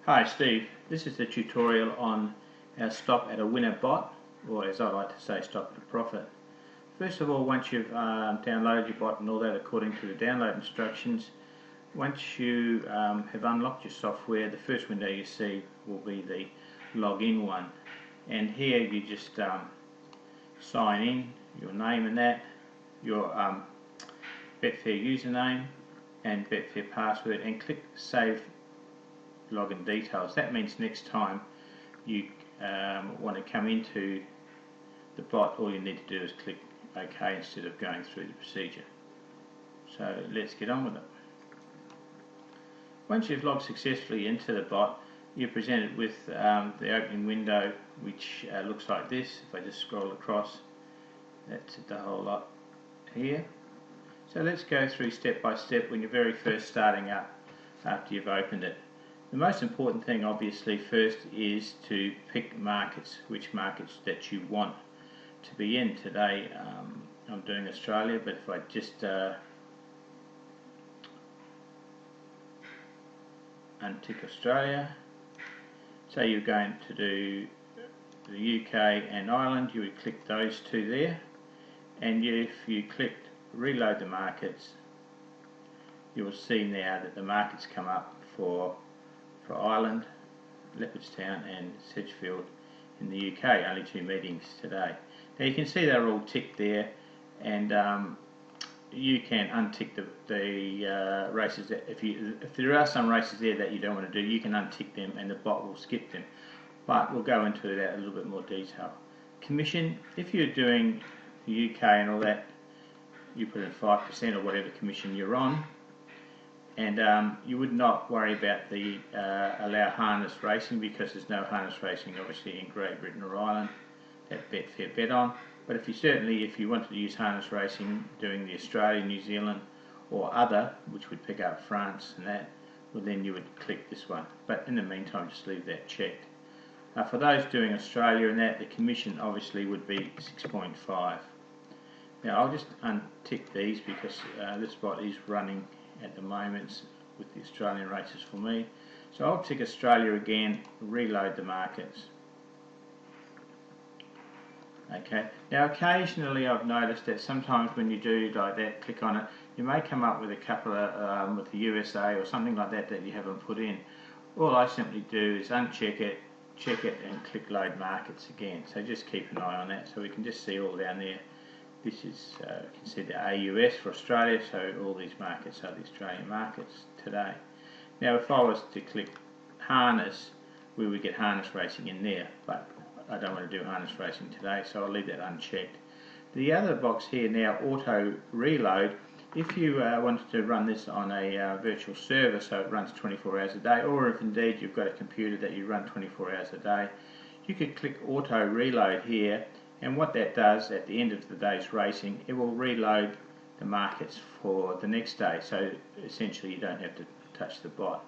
Hi Steve, this is the tutorial on our stop at a winner bot, or as I like to say, stop at a profit. First of all, once you've downloaded your bot and all that according to the download instructions, once you have unlocked your software, the first window you see will be the login one, and here you just sign in, your name and that, your Betfair username and Betfair password, and click Save Login Details. That means next time you want to come into the bot, all you need to do is click OK instead of going through the procedure. So let's get on with it. Once you've logged successfully into the bot, you're presented with the opening window, which looks like this. If I just scroll across, that's the whole lot here. So let's go through step by step when you're very first starting up after you've opened it. The most important thing obviously first is to pick markets, which markets that you want to be in. Today I'm doing Australia, but if I just untick Australia, say you're going to do the UK and Ireland, you would click those two there, and if you clicked reload the markets, you will see now that the markets come up for Ireland, Leopardstown and Sedgefield in the UK. Only two meetings today. Now you can see they're all ticked there, and you can untick the races that if there are some races there that you don't want to do, you can untick them and the bot will skip them. But we'll go into that a little bit more detail. Commission, if you're doing the UK and all that, you put in 5% or whatever commission you're on. And you would not worry about the allow harness racing, because there's no harness racing obviously in Great Britain or Ireland that Betfair bet on. But if you wanted to use harness racing doing the Australia, New Zealand or other, which would pick up France and that, well then you would click this one. But in the meantime just leave that checked. For those doing Australia and that, the commission obviously would be 6.5. Now I'll just untick these because this bot is running at the moment with the Australian races for me. So I'll tick Australia again, reload the markets. Okay, now occasionally I've noticed that sometimes when you do like that, click on it, you may come up with a couple of with the USA or something like that that you haven't put in. All I simply do is uncheck it, check it and click load markets again. So just keep an eye on that, so we can just see all down there. This is, you can see the AUS for Australia, so all these markets are the Australian markets today. Now if I was to click harness, we would get harness racing in there, but I don't want to do harness racing today, so I'll leave that unchecked. The other box here now, auto reload, if you wanted to run this on a virtual server, so it runs 24 hours a day, or if indeed you've got a computer that you run 24 hours a day, you could click auto reload here. And what that does at the end of the day's racing, it will reload the markets for the next day. So essentially you don't have to touch the bot.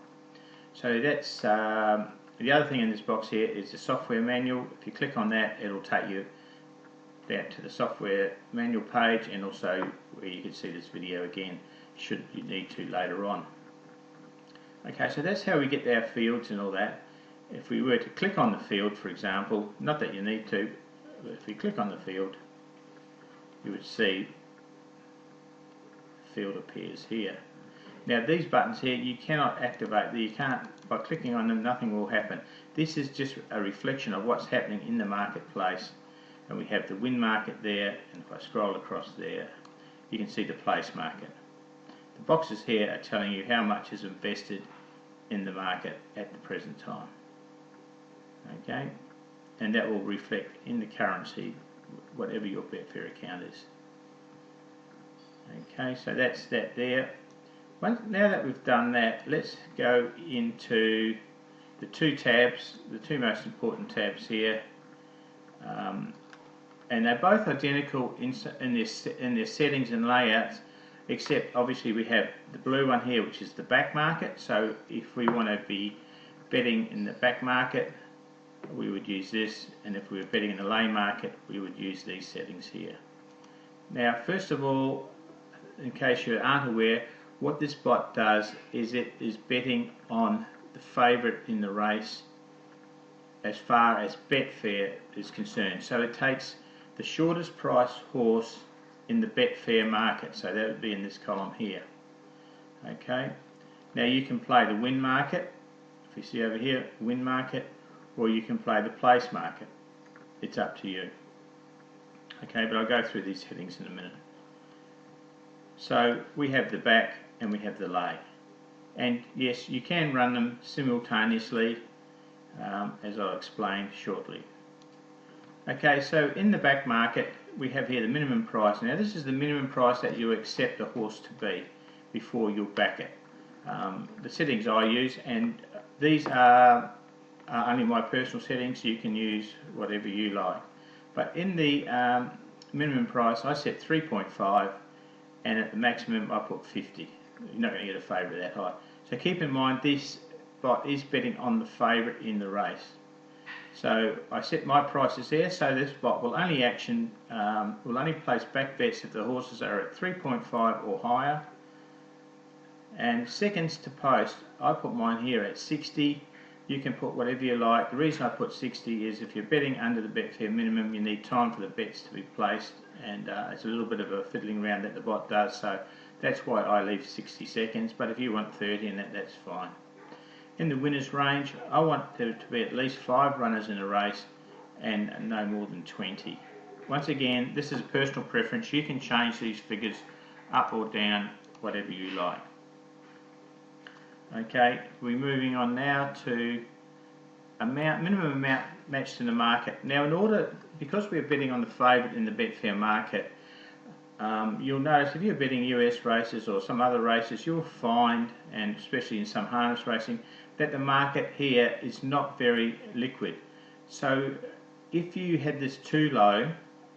So that's the other thing in this box here is the software manual. If you click on that, it'll take you down to the software manual page, and also where you can see this video again should you need to later on. Okay, so that's how we get our fields and all that. If we were to click on the field, for example, not that you need to, but if you click on the field, you would see the field appears here. Now these buttons here, you cannot activate, you can't, by clicking on them nothing will happen. This is just a reflection of what's happening in the marketplace. And we have the win market there, and if I scroll across there, you can see the place market. The boxes here are telling you how much is invested in the market at the present time. Okay? And that will reflect in the currency whatever your Betfair account is. Okay, so that's that there. Now that we've done that, let's go into the two tabs, the two most important tabs here, and they're both identical in their settings and layouts, except obviously we have the blue one here, which is the back market. So if we want to be betting in the back market, we would use this, and if we were betting in the lane market, we would use these settings here. Now first of all, in case you aren't aware, what this bot does is it is betting on the the favourite in the race as far as Betfair is concerned. So it takes the shortest price horse in the Betfair market, so that would be in this column here. Okay, now you can play the win market, if you see over here, win market, or you can play the place market. It's up to you. Okay, but I'll go through these settings in a minute. So we have the back and we have the lay, and yes, you can run them simultaneously, as I'll explain shortly. Okay, so in the back market we have here the minimum price. Now this is the minimum price that you accept a horse to be before you'll back it. The settings I use, and these are only my personal settings, you can use whatever you like. But in the minimum price I set 3.5, and at the maximum I put 50. You're not going to get a favourite that high. So keep in mind this bot is betting on the favourite in the race. So I set my prices there, so this bot will only will only place back bets if the horses are at 3.5 or higher. And seconds to post, I put mine here at 60. You can put whatever you like. The reason I put 60 is if you're betting under the Betfair minimum, you need time for the bets to be placed, and it's a little bit of a fiddling around that the bot does, so that's why I leave 60 seconds, but if you want 30 and that's fine. In the winners range, I want there to be at least 5 runners in a race and no more than 20. Once again, this is a personal preference. You can change these figures up or down, whatever you like. Okay, we're moving on now to minimum amount matched in the market. Now because we're betting on the favourite in the Betfair market, you'll notice if you're betting US races or some other races, you'll find, and especially in some harness racing, that the market here is not very liquid. So if you had this too low,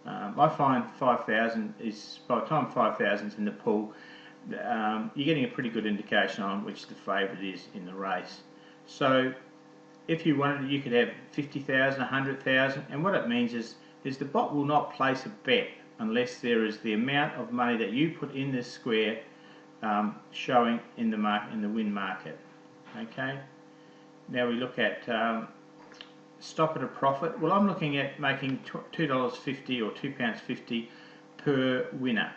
I find 5,000 is, by the time 5,000 is in the pool, you're getting a pretty good indication on which the favourite is in the race. So if you wanted, you could have 50,000, 100,000, and what it means is the bot will not place a bet unless there is the amount of money that you put in this square showing in the win market. Okay. Now we look at stop at a profit. Well, I'm looking at making $2.50 or £2.50 per winner.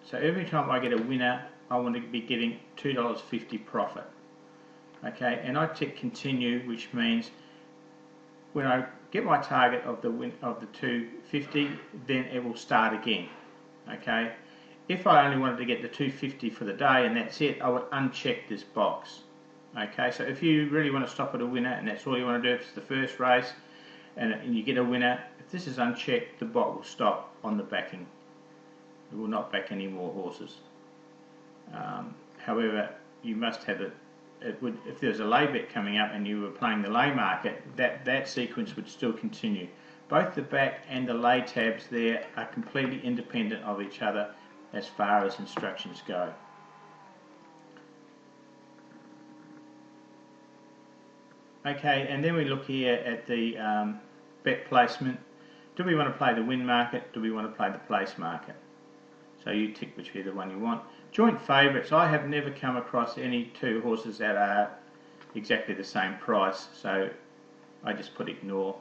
So every time I get a winner, I want to be getting $2.50 profit. Okay, and I tick continue, which means when I get my target of the $2.50, then it will start again. Okay, if I only wanted to get the $2.50 for the day and that's it, I would uncheck this box. Okay, so if you really want to stop at a winner and that's all you want to do, if it's the first race and you get a winner, if this is unchecked, the bot will stop on the backing. It will not back any more horses. However, you must have it. If there's a lay bet coming up and you were playing the lay market, that sequence would still continue. Both the back and the lay tabs there are completely independent of each other as far as instructions go. Okay, and then we look here at the bet placement. Do we want to play the win market? Do we want to play the place market? So you tick whichever one you want. Joint favourites, I have never come across any two horses that are exactly the same price, so I just put ignore.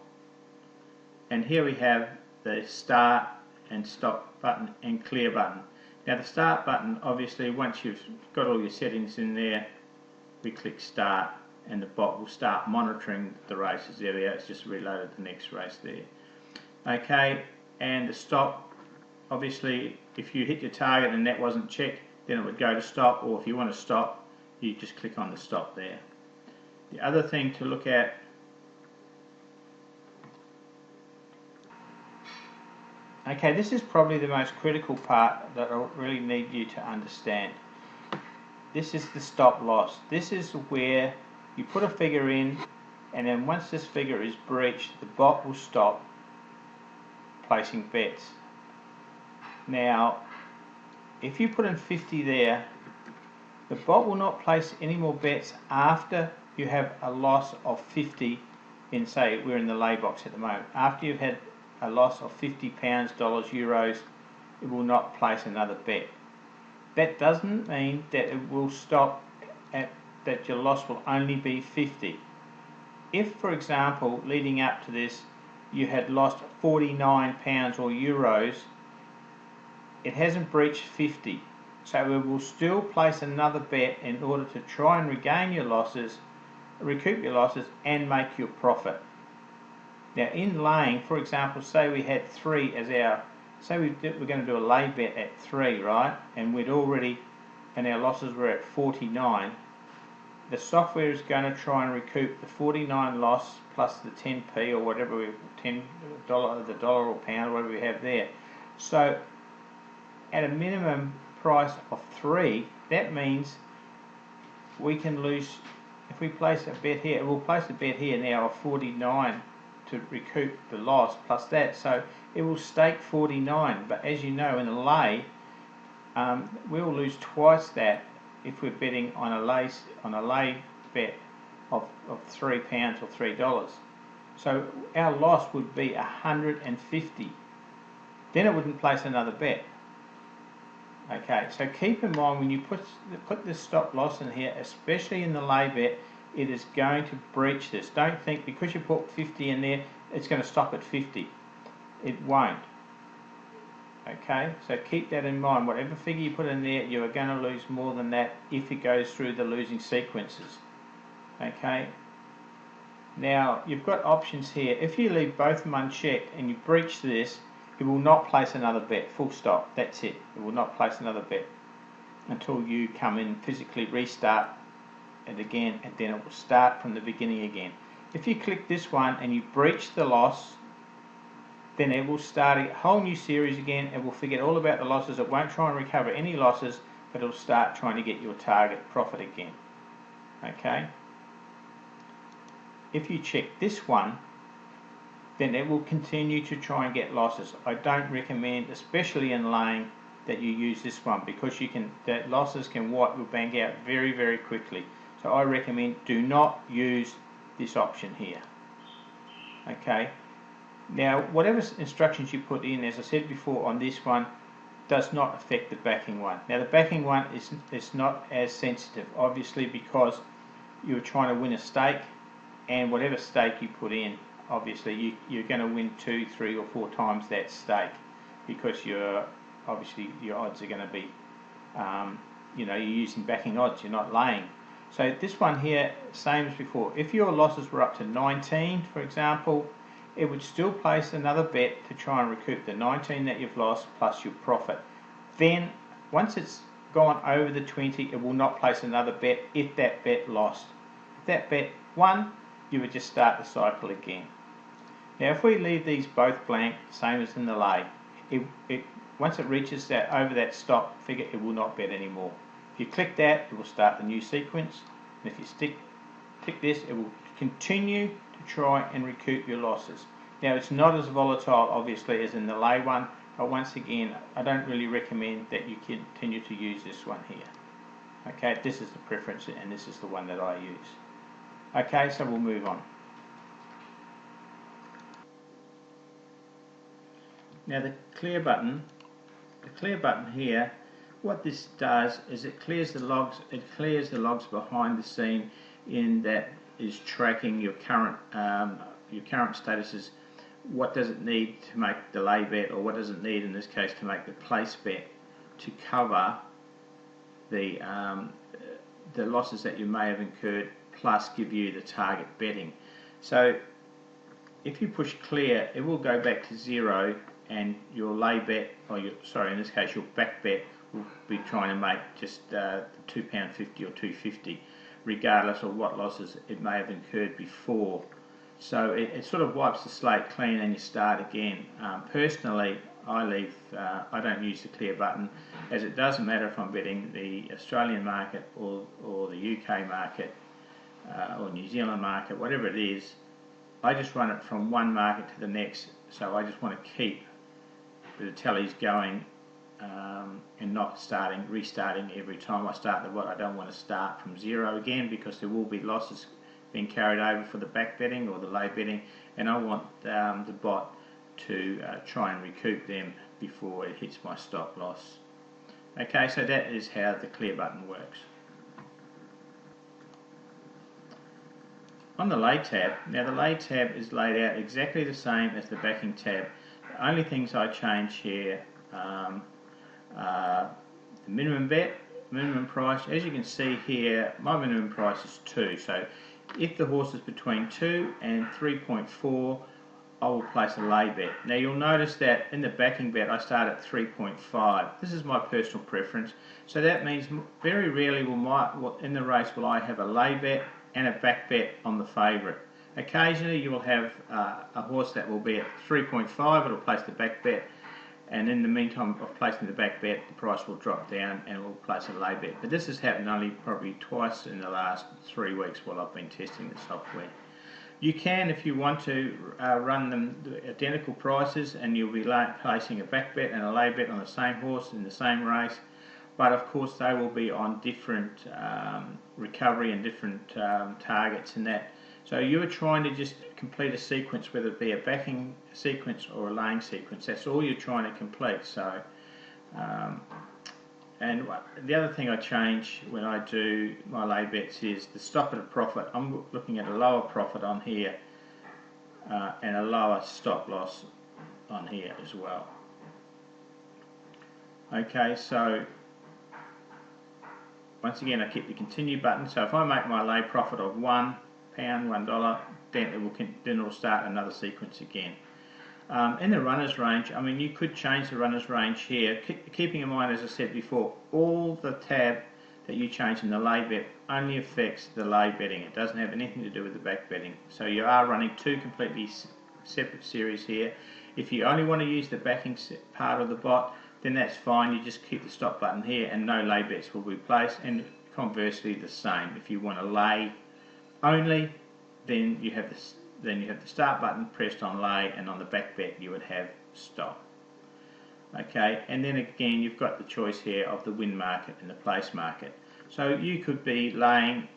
And here we have the start and stop button and clear button. Now the start button, obviously once you've got all your settings in there, we click start and the bot will start monitoring the races. There we are, it's just reloaded the next race there. Okay, and the stop, obviously if you hit your target and that wasn't checked, then it would go to stop, or if you want to stop, you just click on the stop there. The other thing to look at, okay, this is probably the most critical part that I really need you to understand. This is the stop loss. This is where you put a figure in, and then once this figure is breached, the bot will stop placing bets. Now, if you put in 50 there, the bot will not place any more bets after you have a loss of 50 in, say, we're in the lay box at the moment. After you've had a loss of £50, dollars, euros, it will not place another bet. That doesn't mean that it will stop at that your loss will only be 50. If, for example, leading up to this, you had lost £49 or euros, it hasn't breached 50. So we will still place another bet in order to try and regain your losses, recoup your losses, and make your profit. Now in laying, for example, say we had 3 as our, say we're going to do a lay bet at 3, right? And we'd already, and our losses were at 49. The software is going to try and recoup the 49 loss plus the 10p or whatever we, $10, the dollar or pound, or whatever we have there. So at a minimum price of 3, that means we can lose, if we place a bet here, we'll place a bet here now of 49 to recoup the loss plus that, so it will stake 49, but as you know in a lay, we'll lose twice that if we're betting on a lay bet of £3 or $3. So our loss would be 150. Then it wouldn't place another bet. Okay, so keep in mind when you put this stop loss in here, especially in the lay bet, it is going to breach this. Don't think because you put 50 in there, it's going to stop at 50. It won't. Okay, so keep that in mind. Whatever figure you put in there, you are going to lose more than that if it goes through the losing sequences. Okay, now you've got options here. If you leave both of them unchecked and you breach this, it will not place another bet, full stop. That's it. It will not place another bet until you come in, physically restart it again, and then it will start from the beginning again. If you click this one and you breach the loss, then it will start a whole new series again. It will forget all about the losses. It won't try and recover any losses, but it will start trying to get your target profit again. Okay? If you check this one, then it will continue to try and get losses. I don't recommend, especially in laying, that you use this one because the losses can bang out very, very quickly. So I recommend do not use this option here. Okay. Now, whatever instructions you put in, as I said before on this one, does not affect the backing one. Now, the backing one is not as sensitive, obviously, because you're trying to win a stake, and whatever stake you put in, obviously, you're going to win 2, 3, or 4 times that stake because obviously your odds are going to be, you're using backing odds, you're not laying. So this one here, same as before. If your losses were up to 19, for example, it would still place another bet to try and recoup the 19 that you've lost plus your profit. Then, once it's gone over the 20, it will not place another bet if that bet lost. If that bet won, you would just start the cycle again. Now, if we leave these both blank, same as in the lay, once it reaches over that stop figure, it will not bet anymore. If you click that, it will start the new sequence, and if you tick this, it will continue to try and recoup your losses. Now, it's not as volatile, obviously, as in the lay one, but once again, I don't really recommend that you continue to use this one here. Okay, this is the preference, and this is the one that I use. Okay, so we'll move on. Now, the clear button here, what this does is it clears the logs behind the scene in that is tracking your current statuses. What does it need to make the lay bet, or what does it need in this case to make the place bet to cover the losses that you may have incurred, plus give you the target betting. So if you push clear, it will go back to 0, and your lay bet, in this case your back bet, will be trying to make just £2.50 or $2.50, regardless of what losses it may have incurred before. So it sort of wipes the slate clean and you start again. Personally, I don't use the clear button, as it doesn't matter if I'm betting the Australian market or the UK market or New Zealand market, whatever it is. I just run it from one market to the next, so I just want to keep the tallies going and not restarting every time I start the bot. I don't want to start from 0 again, because there will be losses being carried over for the back betting or the lay betting, and I want the bot to try and recoup them before it hits my stop loss. Okay, so that is how the clear button works. on the lay tab, now the lay tab is laid out exactly the same as the backing tab. The only things I change here are the minimum bet, minimum price. As you can see here, my minimum price is 2, so if the horse is between 2 and 3.4, I will place a lay bet. Now you'll notice that in the backing bet I start at 3.5. This is my personal preference, so that means very rarely in the race will I have a lay bet and a back bet on the favourite. Occasionally you will have a horse that will be at 3.5, it'll place the back bet, and in the meantime of placing the back bet the price will drop down and we'll place a lay bet. But this has happened only probably twice in the last 3 weeks while I've been testing the software. You can, if you want to, run them identical prices and you'll be placing a back bet and a lay bet on the same horse in the same race, but of course they will be on different recovery and different targets and that. So you're trying to just complete a sequence, whether it be a backing sequence or a laying sequence. That's all you're trying to complete. So, and the other thing I change when I do my lay bets is the stop at a profit. I'm looking at a lower profit on here and a lower stop loss on here as well. Okay, so once again I keep the continue button. So if I make my lay profit of £1, $1, then it will start another sequence again. In the runner's range, I mean, you could change the runner's range here, keeping in mind, as I said before, all the tab that you change in the lay bet only affects the lay betting. It doesn't have anything to do with the back betting. So you are running 2 completely separate series here. If you only want to use the backing part of the bot, then that's fine. You just keep the stop button here and no lay bets will be placed, and conversely the same. If you want to lay only, then you have the start button pressed on lay, and on the back bet you would have stop. Okay, and then again you've got the choice here of the win market and the place market. So you could be laying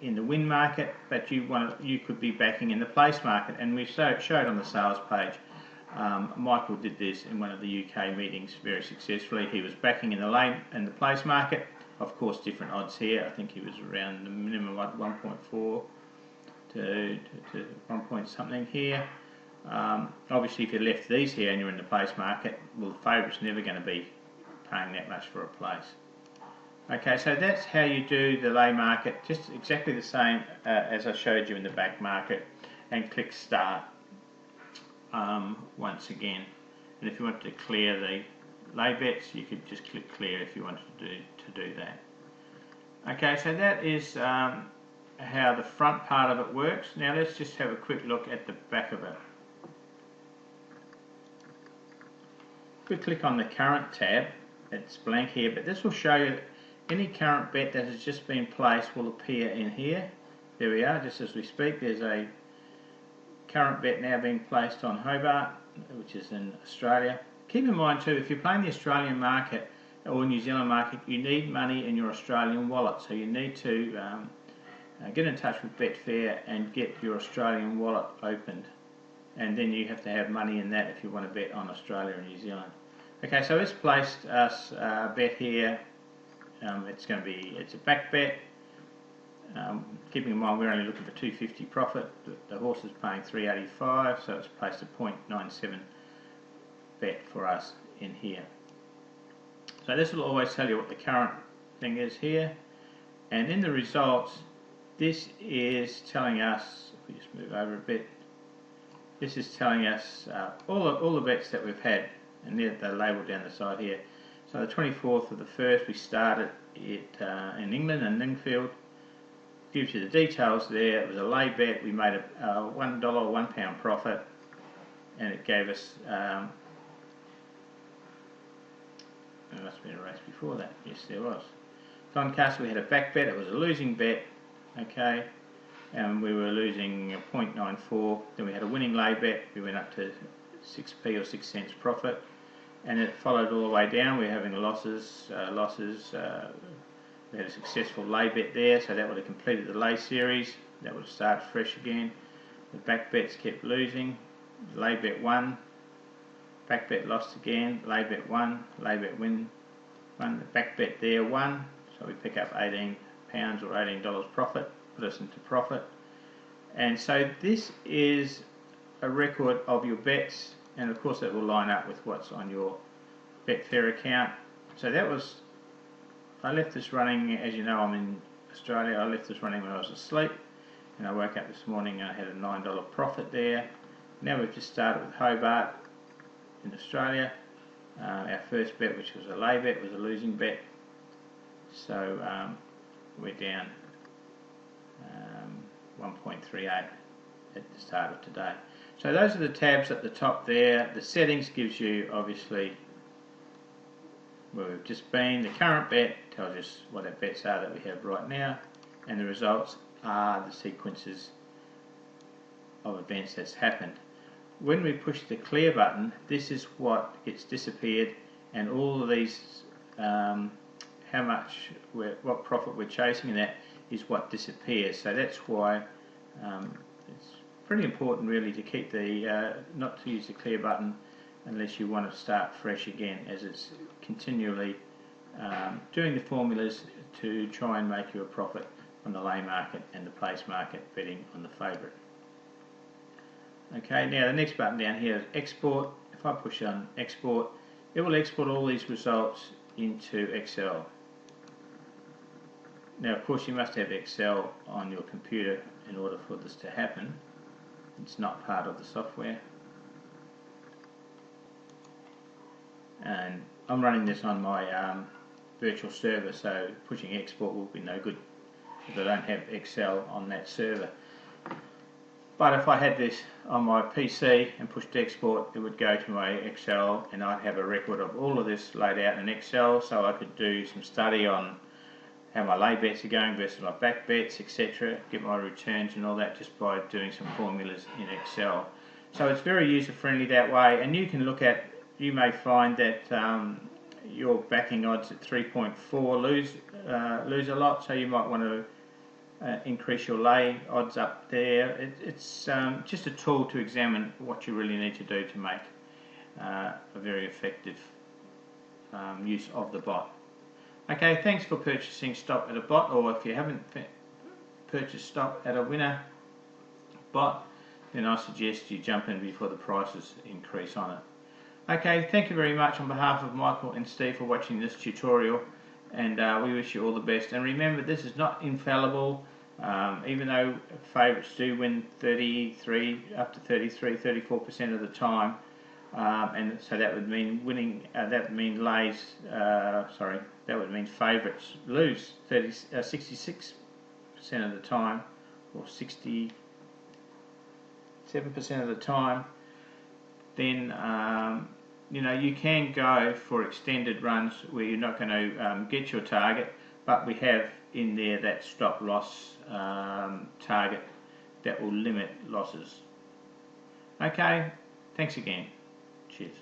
in the win market, but you could be backing in the place market, and we showed on the sales page. Michael did this in one of the UK meetings very successfully. He was backing in the lane and the place market. Of course, different odds here. I think he was around the minimum of 1.4 to 1 point something here. Obviously, if you left these here and you're in the place market, well, the favourite's never going to be paying that much for a place. Okay, so that's how you do the lay market, just exactly the same as I showed you in the back market, and click start once again. And if you want to clear the lay bets, you could just click clear if you wanted to do that. Okay, so that is how the front part of it works. Now let's just have a quick look at the back of it. If we click on the current tab, it's blank here, but this will show you any current bet that has just been placed will appear in here. There we are, just as we speak. There's a current bet now being placed on Hobart, which is in Australia. Keep in mind too, if you're playing the Australian market or New Zealand market, you need money in your Australian wallet, so you need to get in touch with Betfair and get your Australian wallet opened, and then you have to have money in that if you want to bet on Australia and New Zealand. Okay, so it's placed us a bet here. It's a back bet. Keeping in mind we're only looking for 250 profit. The horse is paying 385, so it's placed a 0.97 bet for us in here. So this will always tell you what the current thing is here, and in the results this is telling us, if we just move over a bit, this is telling us all the bets that we've had, and they're labelled down the side here. So the 24th of the 1st we started it in England and Lingfield. Gives you the details there. It was a lay bet. We made a $1 £1 profit, and it gave us there must have been a race before that. Yes, there was. Doncaster, we had a back bet. It was a losing bet. Okay, and we were losing 0.94. Then we had a winning lay bet. We went up to 6p or 6 cents profit, and it followed all the way down. We're having losses. We had a successful lay bet there, so that would have completed the lay series. That would have started fresh again. The back bets kept losing. Lay bet won. Back bet lost again. Lay bet won. Lay bet won. The back bet there won. So we pick up £18 or $18 profit. Put us into profit. And so this is a record of your bets, and of course that will line up with what's on your Betfair account. So that was, I left this running, as you know I'm in Australia, I left this running when I was asleep, and I woke up this morning and I had a $9 profit there. Now we've just started with Hobart in Australia. Our first bet, which was a lay bet, was a losing bet. So we're down 1.38 at the start of today. So those are the tabs at the top there. The settings gives you obviously where we've just been. The current bet tells us what our bets are that we have right now, and the results are the sequences of events that's happened. When we push the clear button, this is what gets disappeared, and all of these what profit we're chasing, and that is what disappears. So that's why it's pretty important really to keep the not to use the clear button unless you want to start fresh again, as it's continually doing the formulas to try and make you a profit on the lay market and the place market betting on the favourite. Okay, now the next button down here is export. If I push on export, it will export all these results into Excel. Now of course you must have Excel on your computer in order for this to happen. It's not part of the software. And I'm running this on my virtual server, so pushing export will be no good if I don't have Excel on that server. But if I had this on my PC and pushed export, it would go to my Excel, and I'd have a record of all of this laid out in Excel, so I could do some study on how my lay bets are going versus my back bets, etc. Get my returns and all that just by doing some formulas in Excel. So it's very user friendly that way, and you can look at, you may find that your backing odds at 3.4 lose a lot, so you might want to increase your lay odds up there. It's just a tool to examine what you really need to do to make a very effective use of the bot. Okay, thanks for purchasing Stop at a Bot, or if you haven't purchased Stop at a Winner bot, then I suggest you jump in before the prices increase on it. Okay, thank you very much on behalf of Michael and Steve for watching this tutorial, and we wish you all the best. And remember, this is not infallible. Even though favourites do win 33 up to 34% of the time, and so that would mean winning. That would mean that would mean favourites lose 66% of the time, or 67% of the time. Then you know, you can go for extended runs where you're not going to get your target, but we have in there that stop loss target that will limit losses. Okay, thanks again. Cheers.